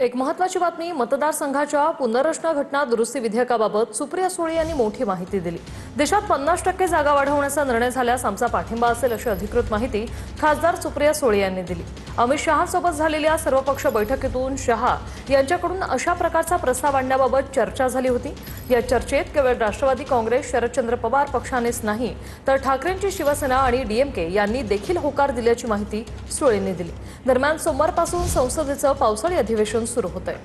एक महत्त्वाची बातमी मतदारसंघाच्या पुनर्रचना घटना दुरुस्ती विधेयकाबाबत सुप्रिया सुळे यांनी मोठी माहिती दिली। देशात 50% जागा वाढवण्याचा निर्णय झाल्यास आमचा पाठिंबा असेल अशी अधिकृत माहिती खासदार सुप्रिया सुळे यांनी दिली। अमित शहांसोबत झालेल्या सर्वपक्ष बैठकीतून शहा यांच्याकडून अशा प्रकारचा प्रस्ताव आणण्याबाबत चर्चा झाली होती। या चर्चेत केवळ राष्ट्रवादी काँग्रेस शरदचंद्र पवार पक्षानेच नाही तर ठाकरेंची शिवसेना आणि डीएमके यांनी देखील होकार दिल्याची माहिती सुळेंनी दिली। दरम्यान सोमवारपासून संसदेचं पावसाळी अधिवेशन सुरू होतंय।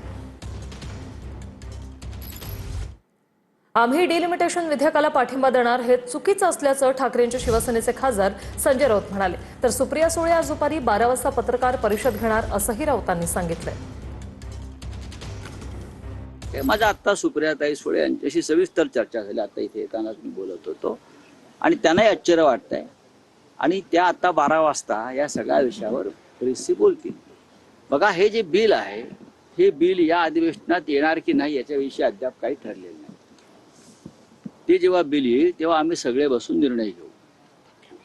आम्ही डिलिमिटेशन विधेयकाला पाठिंबा देणार हे चुकीचं असल्याचं ठाकरेंचे शिवसेनेचे खासदार संजय राऊत म्हणाले। तर सुप्रिया सुळे आज दुपारी 12 वाजता पत्रकार परिषद घेणार असंही राऊतांनी सांगितलंय। माझा आता सुप्रियाताई सुळे यांच्याशी सविस्तर चर्चा झाली। आता इथे येतानाच मी बोलत होतो आणि त्यांनाही आश्चर्य वाटतंय आणि त्या आता 12 वाजता या सगळ्या विषयावर प्रेसशी बोलतील। बघा, हे जे बिल आहे हे बिल या अधिवेशनात येणार की नाही याच्याविषयी अद्याप काही ठरलेलं नाही। ते जेव्हा बिल येईल तेव्हा आम्ही सगळे बसून निर्णय घेऊ।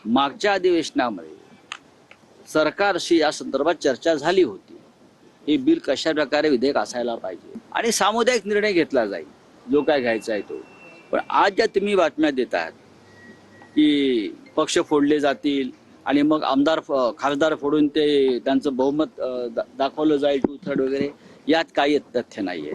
मागच्या अधिवेशनामध्ये सरकारशी या संदर्भात चर्चा झाली होती, हे बिल कशा प्रकारे विधेयक असायला पाहिजे आणि सामुदायिक निर्णय घेतला जाईल जो काय घ्यायचा आहे तो। पण आज ज्या तुम्ही बातम्या देत आहात की पक्ष फोडले जातील आणि मग आमदार खासदार फोडून ते त्यांचं बहुमत दाखवलं जाईल 2/3 वगैरे, यात काही तथ्य नाहीये।